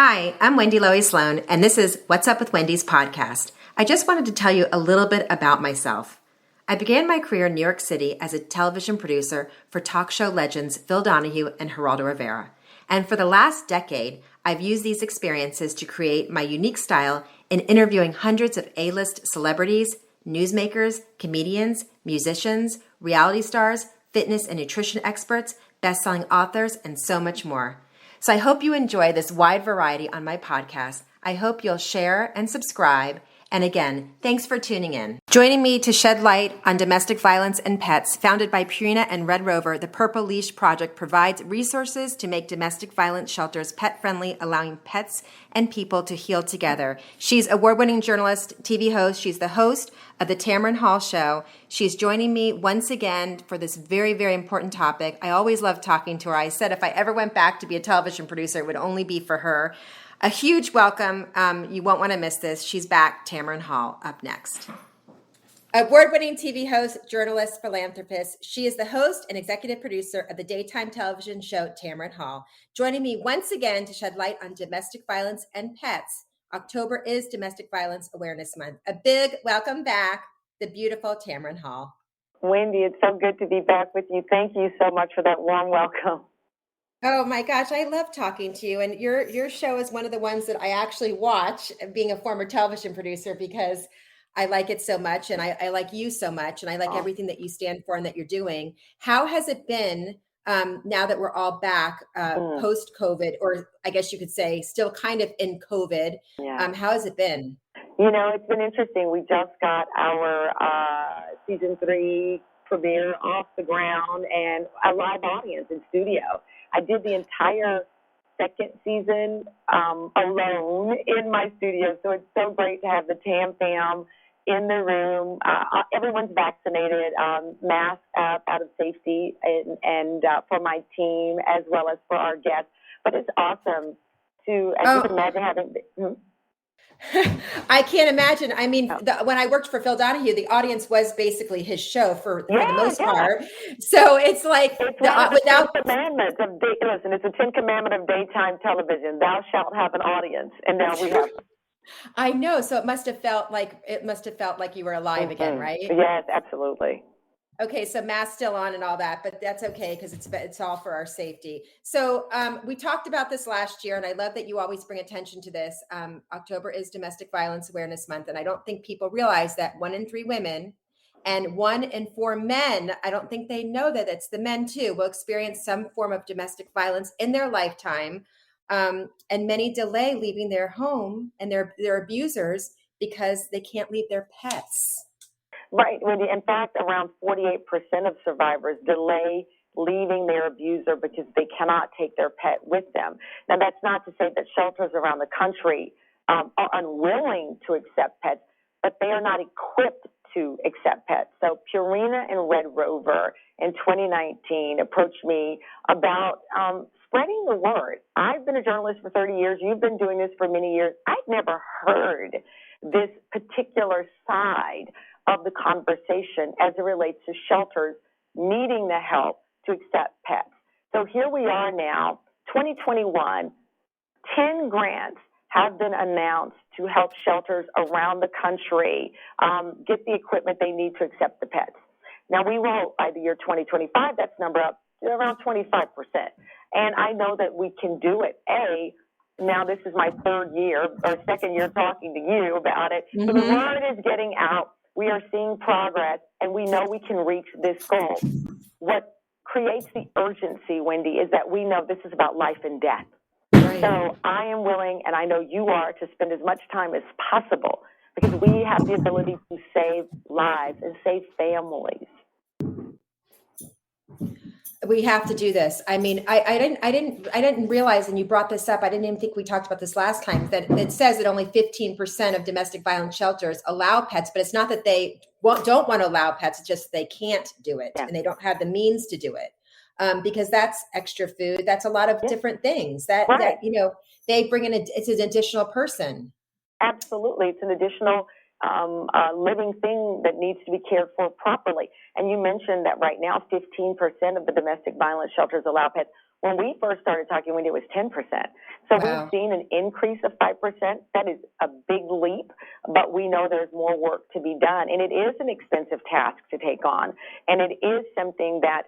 Hi, I'm Wendy Lowy Sloan, and this is What's Up with Wendy's podcast. I just wanted to tell you a little bit about myself. I began my career in New York City as a television producer for talk show legends Phil Donahue and Geraldo Rivera. And for the last decade, I've used these experiences to create my unique style in interviewing hundreds of A-list celebrities, newsmakers, comedians, musicians, reality stars, fitness and nutrition experts, best-selling authors, and so much more. So I hope you enjoy this wide variety on my podcast. I hope you'll share and subscribe. And again, thanks for tuning in. Joining me to shed light on domestic violence and pets, founded by Purina and RedRover, the Purple Leash Project provides resources to make domestic violence shelters pet-friendly, allowing pets and people to heal together. She's award-winning journalist, TV host. She's the host of the Tamron Hall show. She's joining me once again for this very, very important topic. I always love talking to her. I said if I ever went back to be a television producer, it would only be for her. A huge welcome. You won't want to miss this. She's back, Tamron Hall, up next. Award-winning TV host, journalist, philanthropist. She is the host and executive producer of the daytime television show Tamron Hall. Joining me once again to shed light on domestic violence and pets. October is Domestic Violence Awareness Month. A big welcome back, the beautiful Tamron Hall. Wendy, it's so good to be back with you. Thank you so much for that warm welcome. Oh my gosh, I love talking to you. And your show is one of the ones that I actually watch, being a former television producer, because I like it so much and I like you so much and I like everything that you stand for and that you're doing. How has it been now that we're all back post-COVID, or I guess you could say still kind of in COVID? Yeah. How has it been? You know, it's been interesting. We just got our season 3 premiere off the ground and a live audience in studio. I did the entire second season alone in my studio, so it's so great to have the Tam fam in the room. Everyone's vaccinated, masked up out of safety, and for my team as well as for our guests. But it's awesome to, as you can imagine, having... I can't imagine. I mean, when I worked for Phil Donahue, the audience was basically his show for the most part. So it's like it's the 10 commandments of listen. It's the 10 commandment of daytime television. Thou shalt have an audience, and now we have. I know. So it must have felt like you were alive again, right? Yes, absolutely. Okay, so mask still on and all that, but that's okay because it's all for our safety. So we talked about this last year, and I love that you always bring attention to this. October is Domestic Violence Awareness Month, and I don't think people realize that 1 in 3 women and 1 in 4 men, I don't think they know that it's the men too, will experience some form of domestic violence in their lifetime, and many delay leaving their home and their abusers because they can't leave their pets. Right, Wendy. In fact, around 48% of survivors delay leaving their abuser because they cannot take their pet with them. Now, that's not to say that shelters around the country are unwilling to accept pets, but they are not equipped to accept pets. So Purina and RedRover in 2019 approached me about spreading the word. I've been a journalist for 30 years. You've been doing this for many years. I've never heard this particular side of the conversation as it relates to shelters needing the help to accept pets. So here we are now, 2021, 10 grants have been announced to help shelters around the country get the equipment they need to accept the pets. Now we will, by the year 2025, that's number up to around 25%. And I know that we can do it. Now this is my 3rd year or 2nd year talking to you about it. So the word is getting out. We are seeing progress, and we know we can reach this goal. What creates the urgency, Wendy, is that we know this is about life and death. Right. So I am willing, and I know you are, to spend as much time as possible because we have the ability to save lives and save families. We have to do this. I mean, I didn't realize, and you brought this up, I didn't even think we talked about this last time, that it says that only 15% of domestic violence shelters allow pets, but it's not that they don't want to allow pets, it's just they can't do it and they don't have the means to do it. Because that's extra food. That's a lot of different things that they bring in. It's an additional person. Absolutely. It's an additional living thing that needs to be cared for properly. And you mentioned that right now 15% of the domestic violence shelters allow pets. When we first started talking, Wendy, it was 10%. So Wow. we've seen an increase of 5%. That is a big leap, but we know there's more work to be done. And it is an expensive task to take on. And it is something that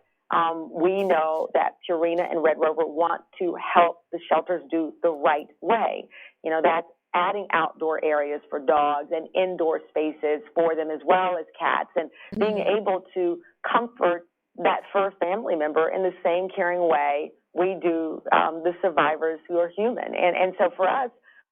we know that Purina and RedRover want to help the shelters do the right way. You know, that's adding outdoor areas for dogs and indoor spaces for them as well as cats, and being able to comfort that fur family member in the same caring way we do the survivors who are human. And so for us,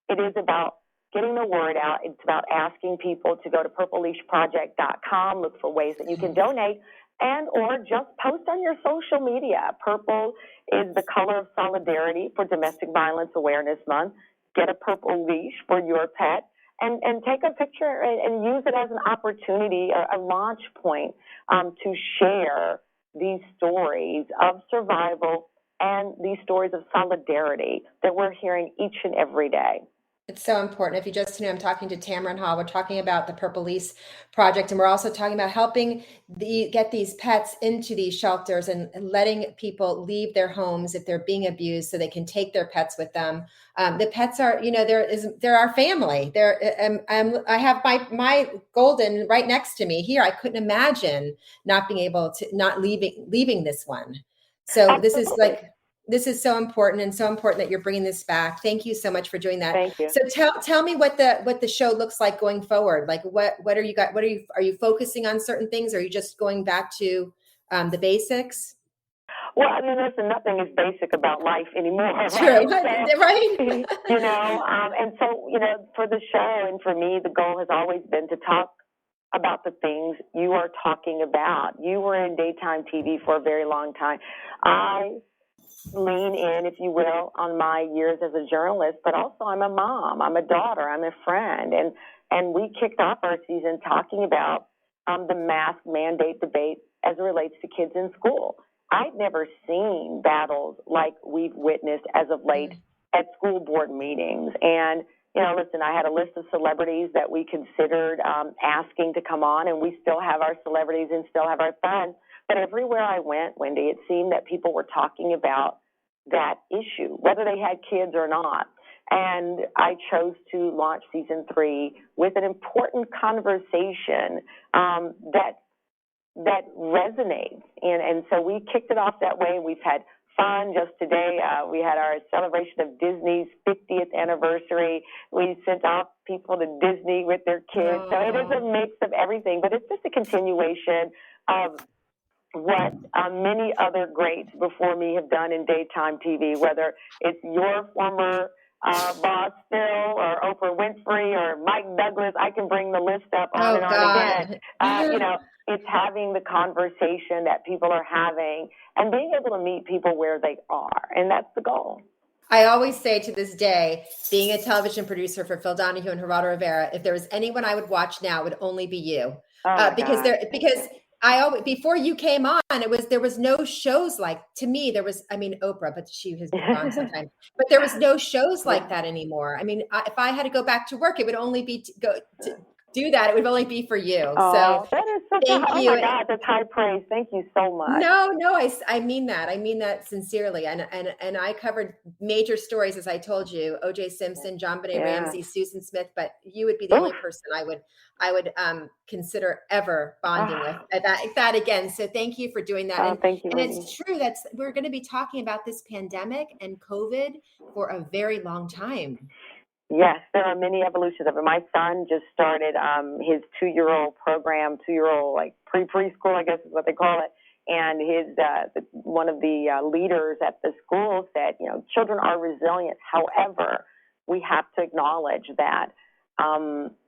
it is about getting the word out. It's about asking people to go to purpleleashproject.com, look for ways that you can donate, and or just post on your social media. Purple is the color of solidarity for Domestic Violence Awareness Month. Get a purple leash for your pet, and take a picture and use it as an opportunity, a launch point to share these stories of survival and these stories of solidarity that we're hearing each and every day. It's so important. If you just know, I'm talking to Tamron Hall. We're talking about the Purple Leash Project, and we're also talking about helping get these pets into these shelters and letting people leave their homes if they're being abused, so they can take their pets with them. The pets are, they're our family. I have my golden right next to me here. I couldn't imagine not being able to not leaving this one. So Absolutely. this is so important, and so important that you're bringing this back. Thank you so much for doing that. Thank you. So tell me what the show looks like going forward. Like are you focusing on certain things? Or are you just going back to the basics? Well, I mean, listen, nothing is basic about life anymore, right? True, So, right? And so, for the show and for me, the goal has always been to talk about the things you are talking about. You were in daytime TV for a very long time. I lean in, if you will, on my years as a journalist, but also I'm a mom, I'm a daughter, I'm a friend. And we kicked off our season talking about the mask mandate debate as it relates to kids in school. I've never seen battles like we've witnessed as of late at school board meetings. And, listen, I had a list of celebrities that we considered asking to come on, and we still have our celebrities and still have our fun. But everywhere I went, Wendy, it seemed that people were talking about that issue, whether they had kids or not. And I chose to launch season 3 with an important conversation that resonates. And so we kicked it off that way. We've had fun. Just today, we had our celebration of Disney's 50th anniversary. We sent off people to Disney with their kids. So it is a mix of everything, but it's just a continuation of what many other greats before me have done in daytime TV, whether it's your former boss, Phil, or Oprah Winfrey, or Mike Douglas. I can bring the list up on and on again. It's having the conversation that people are having and being able to meet people where they are. And that's the goal. I always say to this day, being a television producer for Phil Donahue and Geraldo Rivera, if there was anyone I would watch now, it would only be you. Because I always, before you came on, there was no shows like, to me, Oprah, but she has been gone sometime, but there was no shows like that anymore. I mean, if I had to go back to work, it would only be to do that. It would only be for you. Oh, so that is such thank you. Oh my God, that's high praise. Thank you so much. No, I mean that. I mean that sincerely. And I covered major stories, as I told you, O.J. Simpson, John Benet Ramsey, Susan Smith, but you would be the only person I would consider ever bonding with that again. So thank you for doing that. Thank you. And it's true we're going to be talking about this pandemic and COVID for a very long time. Yes, there are many evolutions of it. My son just started his 2-year-old program, 2-year-old like preschool, I guess is what they call it. And his one of the leaders at the school said, children are resilient. However, we have to acknowledge that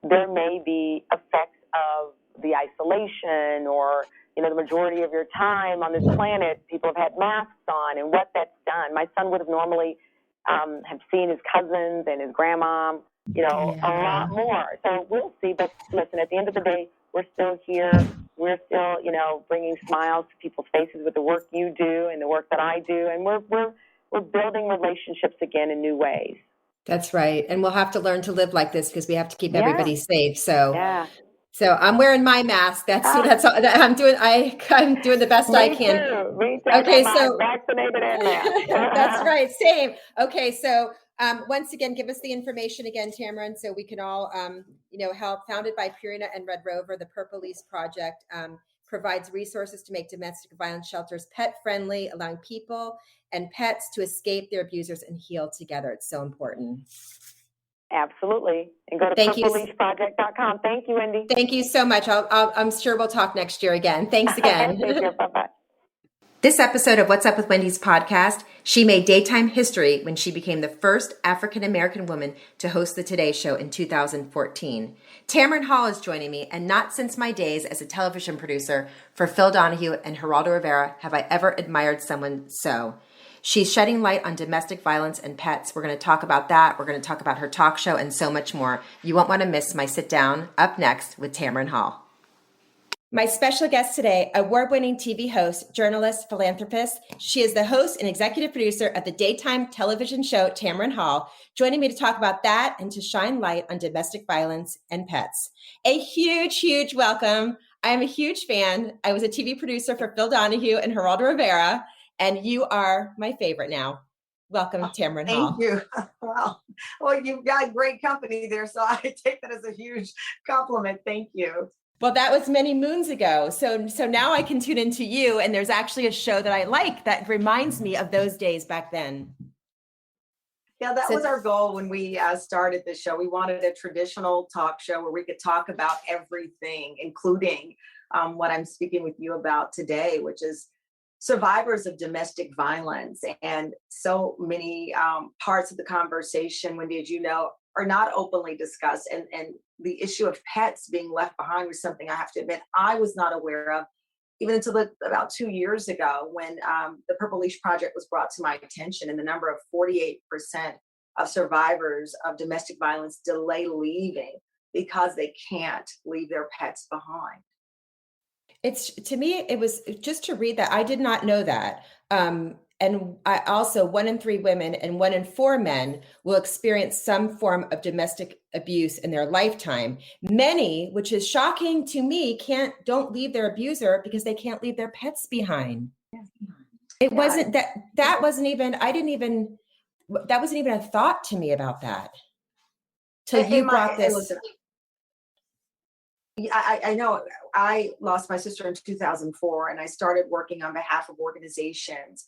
there may be effects of the isolation or the majority of your time on this planet, people have had masks on, and what that's done. My son would have normally have seen his cousins and his grandma, a lot more. So we'll see. But listen, at the end of the day, we're still here. We're still, bringing smiles to people's faces with the work you do and the work that I do. And we're building relationships again in new ways. That's right. And we'll have to learn to live like this because we have to keep everybody safe. So So I'm wearing my mask. That's all, I'm doing. I'm doing the best I Me can. too. Me too. I Okay, got mine so vaccinated and that's masked. right. Same. Okay, so once again, give us the information again, Tamron, so we can all help. Founded by Purina and RedRover, the Purple Leash Project provides resources to make domestic violence shelters pet friendly, allowing people and pets to escape their abusers and heal together. It's so important. Absolutely. And go to Thank you. purpleleashproject.com. Thank you, Wendy. Thank you so much. I'm sure we'll talk next year again. Thanks again. Take care. Bye-bye. This episode of What's Up with Wendy's podcast, she made daytime history when she became the first African-American woman to host the Today Show in 2014. Tamron Hall is joining me, and not since my days as a television producer for Phil Donahue and Geraldo Rivera have I ever admired someone so. She's shedding light on domestic violence and pets. We're going to talk about that. We're going to talk about her talk show and so much more. You won't want to miss my sit down up next with Tamron Hall. My special guest today, award-winning TV host, journalist, philanthropist. She is the host and executive producer of the daytime television show Tamron Hall, joining me to talk about that and to shine light on domestic violence and pets. A huge, huge welcome. I am a huge fan. I was a TV producer for Phil Donahue and Geraldo Rivera, and you are my favorite now. Welcome, Tamron Hall. Thank you. Well, you've got great company there, so I take that as a huge compliment. Thank you. Well, that was many moons ago. So now I can tune into you, and there's actually a show that I like that reminds me of those days back then. Yeah, that was our goal when we started the show. We wanted a traditional talk show where we could talk about everything, including what I'm speaking with you about today, which is survivors of domestic violence. And so many parts of the conversation, Wendy, as you know, are not openly discussed. And the issue of pets being left behind was something I have to admit I was not aware of, even until about 2 years ago when the Purple Leash Project was brought to my attention, and the number of 48% of survivors of domestic violence delay leaving because they can't leave their pets behind. To me, it was just to read that. I did not know that. And I also, 1 in 3 women and 1 in 4 men will experience some form of domestic abuse in their lifetime. Many, which is shocking to me, don't leave their abuser because they can't leave their pets behind. It wasn't that wasn't even a thought to me about that. Till you brought this. I know I lost my sister in 2004, and I started working on behalf of organizations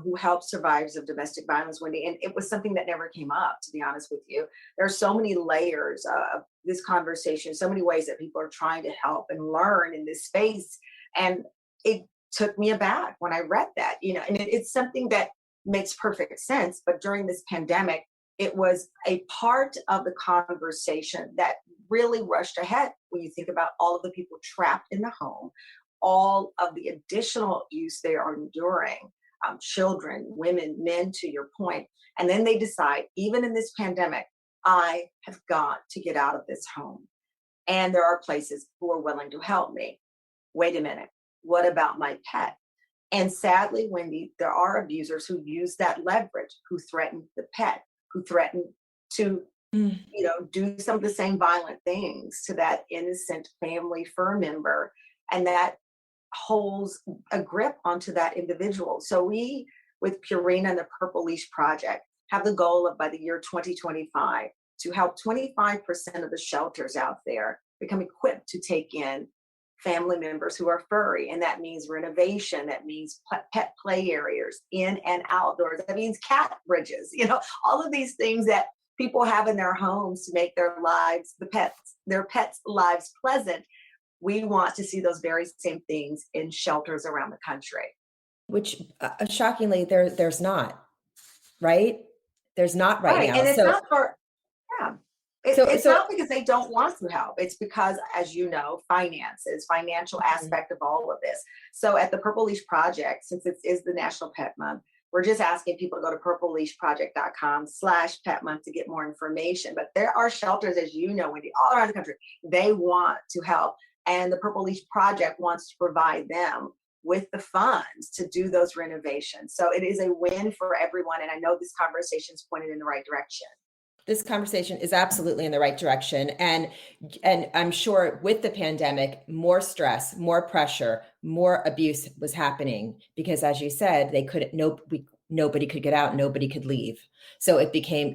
who help survivors of domestic violence, Wendy. And it was something that never came up, to be honest with you. There are so many layers of this conversation, so many ways that people are trying to help and learn in this space. And it took me aback when I read that, and it's something that makes perfect sense. But during this pandemic, it was a part of the conversation that really rushed ahead when you think about all of the people trapped in the home, all of the additional abuse they are enduring, children, women, men, to your point. And then they decide, even in this pandemic, I have got to get out of this home. And there are places who are willing to help me. Wait a minute, what about my pet? And sadly, Wendy, there are abusers who use that leverage, who threaten the pet, who threaten to do some of the same violent things to that innocent family fur member. And that holds a grip onto that individual. So we, with Purina and the Purple Leash Project, have the goal of, by the year 2025, to help 25% of the shelters out there become equipped to take in family members who are furry. And that means renovation, that means pet play areas, in and outdoors, that means cat bridges, all of these things that people have in their homes to make their lives, their pets' lives pleasant. We want to see those very same things in shelters around the country. Which shockingly, there's not, right? There's not right now. And it's not for, it's not because they don't want to help. It's because, as you know, financial aspect of all of this. So at the Purple Leash Project, since it is the National Pet Month, we're just asking people to go to purpleleashproject.com/pet month to get more information. But there are shelters, as you know, Wendy, all around the country. They want to help. And the Purple Leash Project wants to provide them with the funds to do those renovations. So it is a win for everyone. And I know this conversation is pointed in the right direction. this conversation is absolutely in the right direction. And I'm sure with the pandemic, more stress, more pressure, more abuse was happening because, as you said, nobody could get out, nobody could leave. So it became